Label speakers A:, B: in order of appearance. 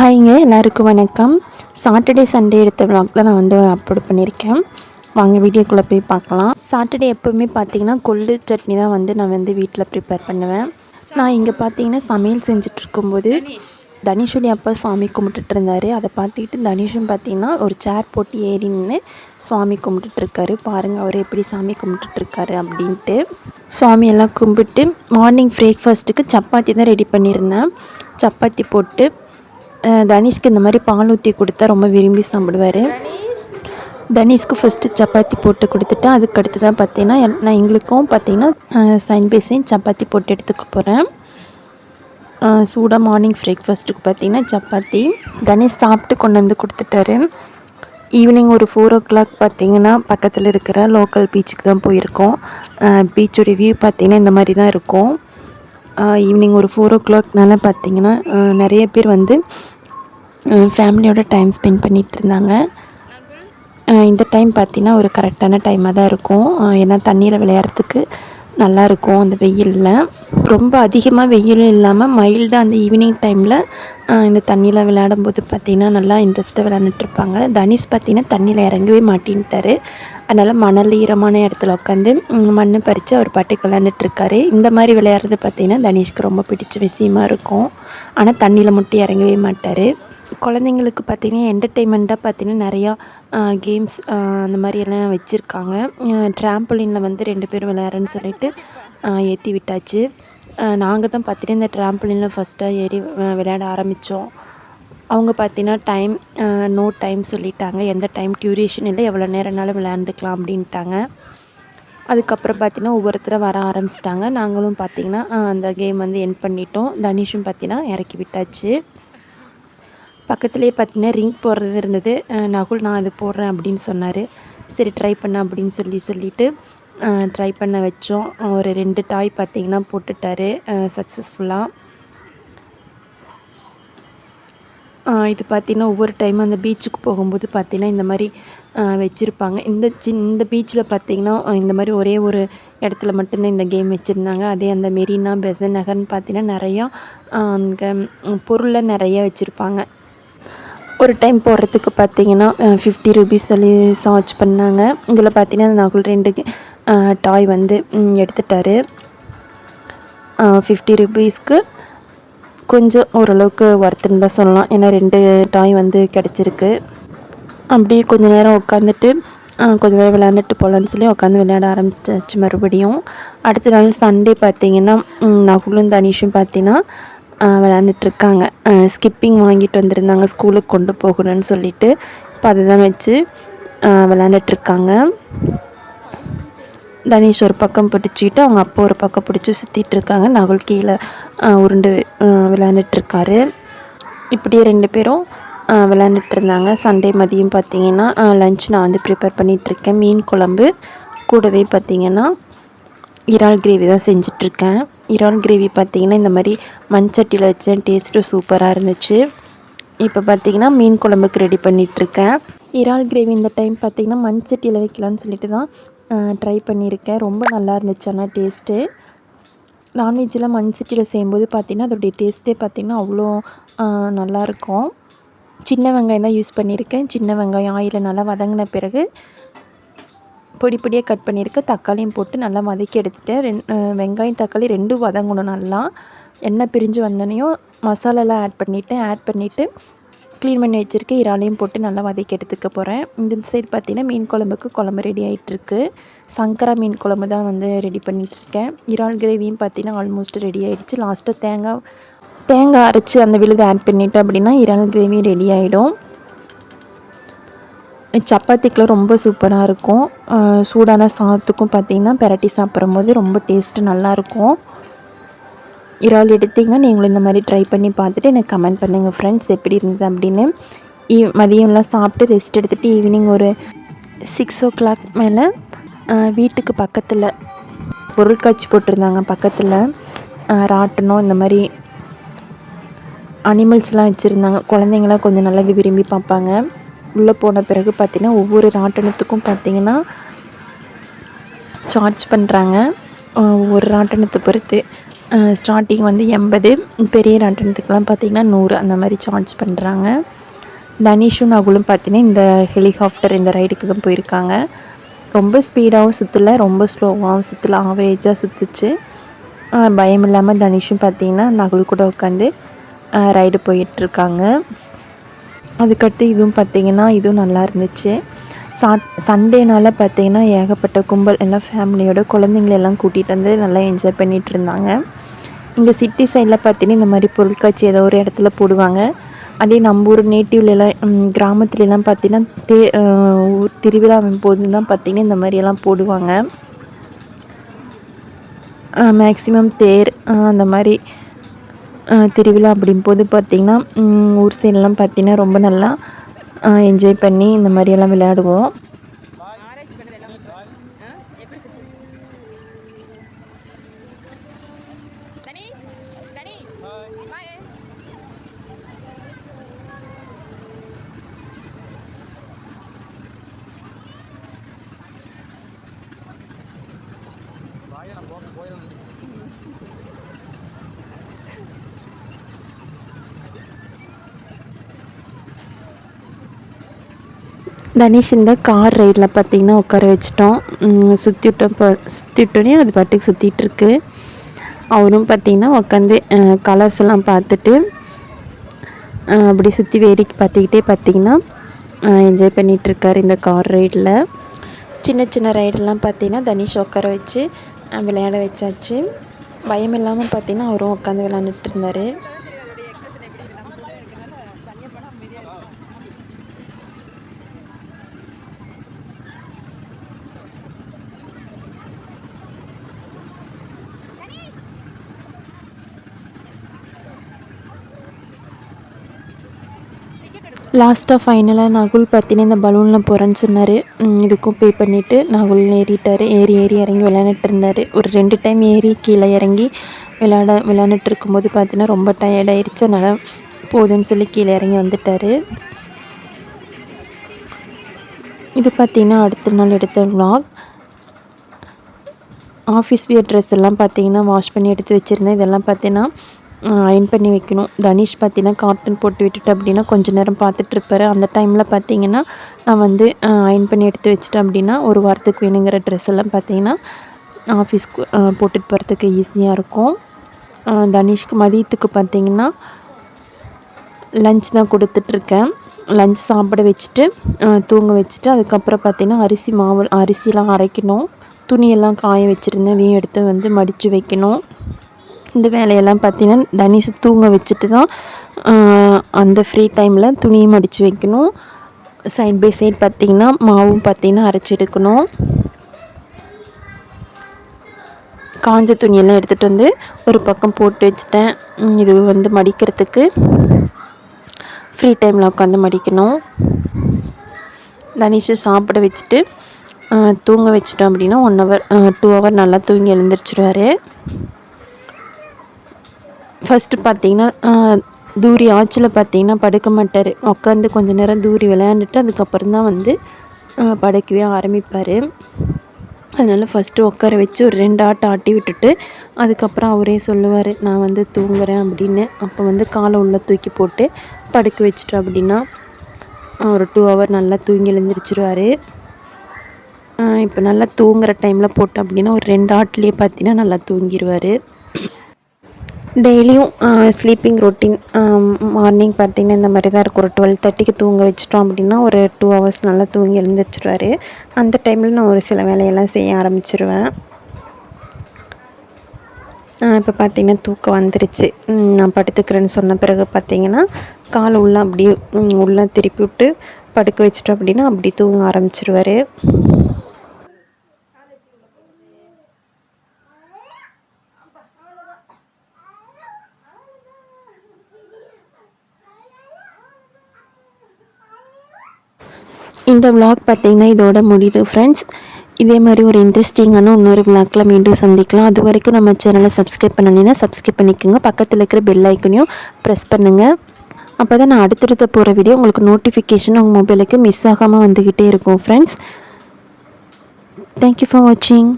A: ஹாய்ங்க எல்லாருக்கும் வணக்கம். Saturday Sunday எடுத்த விலாகில் நான் அப்லோட் பண்ணியிருக்கேன். வாங்க வீடியோக்குள்ளே போய் பார்க்கலாம். சாட்டர்டே எப்போவுமே பார்த்திங்கன்னா கொள்ளு சட்னி தான் நான் வீட்டில் ப்ரிப்பேர் பண்ணுவேன். நான் இங்கே பார்த்திங்கன்னா சமையல் செஞ்சிட்ருக்கும்போது தனுஷுடைய அப்பா சாமி கும்பிட்டுட்டு இருந்தார். அதை பார்த்துக்கிட்டு தனுஷும் பார்த்திங்கன்னா ஒரு சேர் போட்டு ஏறி நின்று சுவாமி கும்பிட்டுட்ருக்காரு. பாருங்கள் அவர் எப்படி சாமி கும்பிட்டுட்ருக்காரு அப்படின்ட்டு. சுவாமியெல்லாம் கும்பிட்டு மார்னிங் பிரேக்ஃபாஸ்ட்டுக்கு சப்பாத்தி தான் ரெடி பண்ணியிருந்தேன். சப்பாத்தி போட்டு தனிஷ்க்கு இந்த மாதிரி பால் ஊற்றி கொடுத்தா ரொம்ப விரும்பி சாப்பிடுவார். தனிஷ்க்கு ஃபஸ்ட்டு சப்பாத்தி போட்டு கொடுத்துட்டு அதுக்கடுத்து தான் பார்த்திங்கன்னா நான் எங்களுக்கும் பார்த்திங்கன்னா சைன் பை சைன் சப்பாத்தி போட்டு எடுத்துக்க போகிறேன். சூடாக மார்னிங் பிரேக்ஃபாஸ்ட்டுக்கு பார்த்திங்கன்னா சப்பாத்தி தனிஷ் சாப்பிட்டு கொண்டு வந்து கொடுத்துட்டாரு. ஈவினிங் ஒரு 4 o'clock பார்த்திங்கன்னா பக்கத்தில் இருக்கிற லோக்கல் பீச்சுக்கு தான் போயிருக்கோம். பீச்சோடைய வியூ பார்த்திங்கன்னா இந்த மாதிரி தான் இருக்கும். ஈவினிங் ஒரு 4 o'clockனால பார்த்திங்கன்னா நிறைய பேர் ஃபேமிலியோட டைம் ஸ்பெண்ட் பண்ணிகிட்டு இருந்தாங்க. இந்த டைம் பார்த்திங்கன்னா ஒரு கரெக்டான டைமாக தான் இருக்கும். ஏன்னா தண்ணியில் விளையாடுறதுக்கு நல்லாயிருக்கும். அந்த வெயிலில் ரொம்ப அதிகமாக வெயிலும் இல்லாமல் மைல்டாக அந்த ஈவினிங் டைமில் இந்த தண்ணியில் விளையாடும்போது பார்த்திங்கன்னா நல்லா இன்ட்ரெஸ்ட்டாக விளையாண்டுட்ருப்பாங்க. தனிஷ் பார்த்திங்கன்னா தண்ணியில் இறங்கவே மாட்டேன்ட்டார். அதனால் மணல் ஈரமான இடத்துல உட்காந்து மண் பறித்து அவர் பாட்டுக்கு விளையாண்டுட்ருக்காரு. இந்த மாதிரி விளையாடுறது பார்த்திங்கன்னா தனிஷ்க்கு ரொம்ப பிடிச்ச விஷயமா இருக்கும். ஆனால் தண்ணியில் மட்டும் இறங்கவே மாட்டார். குழந்தைங்களுக்கு பார்த்திங்கன்னா என்டர்டெயின்மெண்ட்டாக பார்த்திங்கன்னா நிறையா கேம்ஸ் அந்த மாதிரியெல்லாம் வச்சுருக்காங்க. ட்ராம்பலினில் 2 பேரும் விளையாடுறேன்னு சொல்லிட்டு ஏற்றி விட்டாச்சு. நாங்கள் தான் பார்த்திங்கன்னா இந்த ட்ராம்பலினில் ஃபஸ்ட்டாக ஏறி விளையாட ஆரம்பித்தோம். அவங்க பார்த்திங்கன்னா டைம் நோ டைம் சொல்லிட்டாங்க. எந்த டைம் டியூரேஷன் இல்லை, எவ்வளோ நேரம்னாலும் விளையாண்டுக்கலாம் அப்படின்ட்டாங்க. அதுக்கப்புறம் பார்த்திங்கன்னா ஒவ்வொருத்தராக வர ஆரம்பிச்சிட்டாங்க. நாங்களும் பார்த்திங்கன்னா அந்த கேம் எண்ட் பண்ணிட்டோம். தனிஷும் பார்த்திங்கன்னா இறக்கி விட்டாச்சு. பக்கத்துலேயே பார்த்திங்கன்னா ரிங் போடுறது இருந்தது. நகுல் நான் இது போடுறேன் அப்படின்னு சொன்னார். சரி ட்ரை பண்ண அப்படின்னு சொல்லிட்டு ட்ரை பண்ண வச்சோம். ஒரு 2 டாய் பார்த்திங்கன்னா போட்டுட்டார் சக்ஸஸ்ஃபுல்லாக. இது பார்த்திங்கன்னா ஒவ்வொரு டைமும் அந்த பீச்சுக்கு போகும்போது பார்த்திங்கன்னா இந்த மாதிரி வச்சுருப்பாங்க. இந்த பீச்சில் பார்த்திங்கன்னா இந்த மாதிரி ஒரே ஒரு இடத்துல மட்டும்தான் இந்த கேம் வச்சுருந்தாங்க. அதே அந்த மெரினா பெசன்ட் நகர்னு பார்த்திங்கன்னா நிறையா அங்கே பொருளை நிறைய வச்சுருப்பாங்க. ஒரு டைம் போடுறதுக்கு பார்த்திங்கன்னா 50 rupees சொல்லி சார்ஜ் பண்ணாங்க. இதில் பார்த்திங்கன்னா நகுல் 2 டாய் எடுத்துட்டார். 50 rupeesக்கு கொஞ்சம் ஓரளவுக்கு ஒர்த்துன்னு தான் சொல்லலாம். ஏன்னா 2 டாய் கிடச்சிருக்கு. அப்படியே கொஞ்சம் நேரம் உட்காந்துட்டு கொஞ்சம் நேரம் விளையாண்டுட்டு போகலான்னு சொல்லி உட்காந்து விளையாட ஆரம்பிச்சாச்சு மறுபடியும். அடுத்த நாள் சண்டே பார்த்திங்கன்னா நகுலும் தனிஷும் பார்த்திங்கன்னா விளையாண்டுட்ருக்காங்க. ஸ்கிப்பிங் வாங்கிட்டு வந்திருந்தாங்க ஸ்கூலுக்கு கொண்டு போகணும்னு சொல்லிட்டு. இப்போ அதை தான் வச்சு விளையாண்டுட்ருக்காங்க. தனிஷ் ஒரு பக்கம் பிடிச்சிக்கிட்டு அவங்க அப்பா ஒரு பக்கம் பிடிச்சி சுற்றிட்டுருக்காங்க. நகுல் கீழே உருண்டு விளையாண்டுட்ருக்காரு. இப்படியே 2 பேரும் விளையாண்டுட்ருந்தாங்க. சண்டே மதியம் பார்த்திங்கன்னா லன்ச் நான் ப்ரிப்பேர் பண்ணிகிட்ருக்கேன். மீன் குழம்பு கூடவே பார்த்திங்கன்னா இறால் கிரேவி தான் செஞ்சிட்ருக்கேன். இறால் கிரேவி பார்த்திங்கன்னா இந்த மாதிரி மண் சட்டியில் வச்சேன். டேஸ்ட்டும் சூப்பராக இருந்துச்சு. இப்போ பார்த்திங்கன்னா மீன் குழம்புக்கு ரெடி பண்ணிகிட்ருக்கேன். இறால் கிரேவி இந்த டைம் பார்த்திங்கன்னா மண் சட்டியில் வைக்கலான்னு சொல்லிட்டு தான் ட்ரை பண்ணியிருக்கேன். ரொம்ப நல்லா இருந்துச்சு. ஆனால் டேஸ்ட்டு நான்வெஜ்ஜெலாம் மண் சட்டியில் செய்யும்போது பார்த்திங்கன்னா அதோடைய டேஸ்ட்டே பார்த்திங்கன்னா அவ்வளோ நல்லாயிருக்கும். சின்ன வெங்காயம் தான் யூஸ் பண்ணியிருக்கேன். சின்ன வெங்காயம் ஆயிலில் நல்லா வதங்கின பிறகு பொடி பொடியாக கட் பண்ணியிருக்கேன். தக்காளியும் போட்டு நல்லா வதக்கி எடுத்துட்டேன். வெங்காயம் தக்காளி 2 வதங்கணும். நல்லா எண்ணெய் பிரிஞ்சு வந்தோடனையும் மசாலாலாம் ஆட் பண்ணிவிட்டு க்ளீன் பண்ணி வச்சுருக்கேன். இறாலையும் போட்டு நல்லா வதக்கி எடுத்துக்க போகிறேன். இந்த சைடு பார்த்திங்கன்னா மீன் குழம்புக்கு குழம்பு ரெடி ஆகிட்டுருக்கு. சங்கரா மீன் குழம்பு தான் ரெடி பண்ணிகிட்ருக்கேன். இறால் கிரேவியும் பார்த்திங்கன்னா ஆல்மோஸ்ட் ரெடி ஆகிடுச்சு. லாஸ்ட்டாக தேங்காய் அரைச்சி அந்த விழுது ஆட் பண்ணிவிட்டோம் அப்படின்னா இறால் கிரேவி ரெடி ஆகிடும். சப்பாத்திக்கெலாம் ரொம்ப சூப்பராக இருக்கும். சூடான சாதத்துக்கும் பார்த்திங்கன்னா பெரட்டி சாப்பிடும்போது ரொம்ப டேஸ்ட்டு நல்லாயிருக்கும். இறால் எடுத்திங்கன்னா நீங்களும் இந்த மாதிரி ட்ரை பண்ணி பார்த்துட்டு எனக்கு கமெண்ட் பண்ணுங்கள் ஃப்ரெண்ட்ஸ் எப்படி இருந்தது அப்படின்னு. மதியம்லாம் சாப்பிட்டு ரெஸ்ட் எடுத்துகிட்டு ஈவினிங் ஒரு 6 o'clock மேலே வீட்டுக்கு பக்கத்தில் பொருட்காட்சி போட்டிருந்தாங்க. பக்கத்தில் ராட்டனம் இந்த மாதிரி அனிமல்ஸ்லாம் வச்சுருந்தாங்க. குழந்தைங்களாம் கொஞ்சம் நல்லா விரும்பி பார்ப்பாங்க. உள்ளே போன பிறகு பார்த்திங்கன்னா ஒவ்வொரு ராட்டனத்துக்கும் பார்த்திங்கன்னா சார்ஜ் பண்ணுறாங்க. ஒவ்வொரு ராட்டனத்தை பொறுத்து ஸ்டார்டிங் வந்து 80, பெரிய ராட்டினத்துக்கெலாம் பார்த்திங்கன்னா 100 அந்த மாதிரி சார்ஜ் பண்ணுறாங்க. தனிஷும் நகுலும் பார்த்திங்கன்னா இந்த ஹெலிகாப்டர் இந்த ரைடுக்கு தான் போயிருக்காங்க. ரொம்ப ஸ்பீடாகவும் சுற்றலை, ரொம்ப ஸ்லோவாகவும் சுற்றலை, ஆவரேஜாக சுற்றுச்சு. பயம் இல்லாமல் தனிஷும் பார்த்திங்கன்னா நகுல் கூட உட்காந்து ரைடு போயிட்டுருக்காங்க. அதுக்கடுத்து இதுவும் பார்த்திங்கன்னா இதுவும் நல்லா இருந்துச்சு. சண்டேனால் பார்த்திங்கன்னா ஏகப்பட்ட கும்பல் எல்லாம் ஃபேமிலியோட குழந்தைங்களெல்லாம் கூட்டிகிட்டு வந்து நல்லா என்ஜாய் பண்ணிகிட்டு இருந்தாங்க. இங்கே சிட்டி சைடில் பார்த்திங்கன்னா இந்த மாதிரி பொருட்காட்சி ஏதோ ஒரு இடத்துல போடுவாங்க. அதே நம்ம ஊர் நேட்டிவ்லலாம் கிராமத்துலலாம் பார்த்திங்கன்னா ஊர் திருவிழாவின் போது தான் பார்த்திங்கன்னா இந்த மாதிரியெல்லாம் போடுவாங்க. மேக்ஸிமம் தேர் அந்த மாதிரி திருவிழா அப்படிம்போது பார்த்திங்கன்னா ஊர் சைட்லாம் பார்த்திங்கன்னா ரொம்ப நல்லா என்ஜாய் பண்ணி இந்த மாதிரியெல்லாம் விளையாடுவோம். தனிஷ் இந்த கார் ரைடில் பார்த்திங்கன்னா உட்கார வச்சிட்டோம். சுற்றிட்டோன்னே அது பாட்டுக்கு சுற்றிட்டுருக்கு. அவரும் பார்த்திங்கன்னா உட்காந்து கலர்ஸ் எல்லாம் பார்த்துட்டு அப்படி சுற்றி வேடிக்கை பார்த்துக்கிட்டே பார்த்திங்கன்னா என்ஜாய் பண்ணிகிட்ருக்கார் இந்த கார் ரைடில். சின்ன சின்ன ரைடெல்லாம் பார்த்திங்கன்னா தனிஷ் உட்கார வச்சு விளையாட வச்சாச்சு. பயம் இல்லாமல் பார்த்திங்கன்னா அவரும் உட்காந்து விளையாண்டுட்டு இருந்தார். லாஸ்ட்டாக ஃபைனலாக நகுல் பார்த்திங்கன்னா இந்த பலூனில் போகிறேன்னு சொன்னார். இதுக்கும் பே பண்ணிவிட்டு நகுல் ஏறிட்டார். ஏறி இறங்கி விளையாண்டுட்டு இருந்தார். ஒரு 2 டைம் ஏறி கீழே இறங்கி விளையாண்டுட்டு இருக்கும்போது பார்த்திங்கன்னா ரொம்ப டயர்டாயிடுச்சு. அதனால் போதும்னு சொல்லி கீழே இறங்கி வந்துட்டார். இது பார்த்திங்கன்னா அடுத்த நாள் எடுத்த vlog. ஆஃபீஸ் வியர் ட்ரெஸ் எல்லாம் பார்த்திங்கன்னா வாஷ் பண்ணி எடுத்து வச்சுருந்தேன். இதெல்லாம் பார்த்திங்கன்னா அயன் பண்ணி வைக்கணும். தனிஷ் பார்த்திங்கன்னா காட்டன் போட்டு விட்டுட்டு அப்படின்னா கொஞ்சம் நேரம் பார்த்துட்ருப்பாரு. அந்த டைமில் பார்த்திங்கன்னா நான் வந்து அயன் பண்ணி எடுத்து வச்சுட்டேன் அப்படின்னா ஒரு வாரத்துக்கு வேணுங்கிற ட்ரெஸ் எல்லாம் பார்த்திங்கன்னா ஆஃபீஸ்க்கு போட்டுட்டு போகிறதுக்கு ஈஸியாக இருக்கும். தனிஷ்க்கு மதியத்துக்கு பார்த்திங்கன்னா லஞ்ச் தான் கொடுத்துட்ருக்கேன். லஞ்ச் சாப்பிட வச்சுட்டு தூங்க வச்சுட்டு அதுக்கப்புறம் பார்த்திங்கன்னா அரிசிலாம் அரைக்கணும். துணியெல்லாம் காய வச்சுருந்தேன். இதையும் எடுத்து வந்து மடித்து வைக்கணும். இந்த வேலையெல்லாம் பார்த்திங்கன்னா தனிஷ் தூங்க வச்சுட்டு தான் அந்த ஃப்ரீ டைமில் துணியும் மடித்து வைக்கணும். சைட் பை சைட் பார்த்திங்கன்னா மாவும் பார்த்திங்கன்னா அரைச்சி எடுக்கணும். காஞ்ச துணியெல்லாம் எடுத்துகிட்டு வந்து ஒரு பக்கம் போட்டு வச்சுட்டேன். இது வந்து மடிக்கிறதுக்கு ஃப்ரீ டைமில் உட்காந்து மடிக்கணும். தனிஷை சாப்பிட வச்சுட்டு தூங்க வச்சிட்டோம் அப்படின்னா 1 hour 2 hour நல்லா தூங்கி எழுந்திரிச்சிடுவார். ஃபஸ்ட்டு பார்த்திங்கன்னா தூரி ஆச்சில் பார்த்திங்கன்னா படுக்க மாட்டார். உட்காந்து கொஞ்சம் நேரம் தூரி விளையாண்டுட்டு அதுக்கப்புறம் தான் வந்து படுக்கவே ஆரம்பிப்பார். அதனால் ஃபஸ்ட்டு உட்கார வச்சு ஒரு 2 ஆட்டம் ஆட்டி விட்டுட்டு அதுக்கப்புறம் அவரே சொல்லுவார் நான் வந்து தூங்குறேன் அப்படின்னு. அப்போ வந்து காலை உள்ளே தூக்கி போட்டு படுக்க வச்சுட்டோம் அப்படின்னா ஒரு 2 hour நல்லா தூங்கி எழுந்திரிச்சிடுவார். இப்போ நல்லா தூங்குகிற டைமில் போட்டோம் அப்படின்னா ஒரு 2 ஆட்டிலே பார்த்திங்கன்னா நல்லா தூங்கிடுவார். டெய்லியும் ஸ்லீப்பிங் ரொட்டீன் மார்னிங் பார்த்திங்கன்னா இந்த மாதிரி தான் இருக்கும். ஒரு 12:30க்கு தூங்க வச்சிட்டோம் அப்படின்னா ஒரு 2 hours நல்லா தூங்கி எழுந்திரிச்சிடுவார். அந்த டைமில் நான் ஒரு சில வேலையெல்லாம் செய்ய ஆரம்பிச்சிடுவேன். இப்போ பார்த்திங்கன்னா தூக்கம் வந்துருச்சு. நான் படுத்துக்கிறேன்னு சொன்ன பிறகு பார்த்திங்கன்னா காலை உள்ளே அப்படியே உள்ளே திருப்பி விட்டு படுக்க வச்சிட்டோம் அப்படின்னா அப்படி தூங்க ஆரம்பிச்சிடுவார். இந்த vlog பார்த்திங்கன்னா இதோட முடியுது ஃப்ரெண்ட்ஸ். இதே மாதிரி ஒரு இன்ட்ரெஸ்டிங்கான இன்னொரு vlogல மீண்டும் சந்திக்கலாம். அது வரைக்கும் நம்ம சேனலை சப்ஸ்கிரைப் பண்ணலைன்னா சப்ஸ்கிரைப் பண்ணிக்கோங்க. பக்கத்தில் இருக்கிற பெல் ஐக்கனையும் ப்ரெஸ் பண்ணுங்கள். அப்போ தான் நான் அடுத்தடுத்த போகிற வீடியோ உங்களுக்கு நோட்டிஃபிகேஷன் உங்கள் மொபைலுக்கு மிஸ் ஆகாமல் வந்துக்கிட்டே இருக்கும் ஃப்ரெண்ட்ஸ். தேங்க்யூ ஃபார் வாட்சிங்.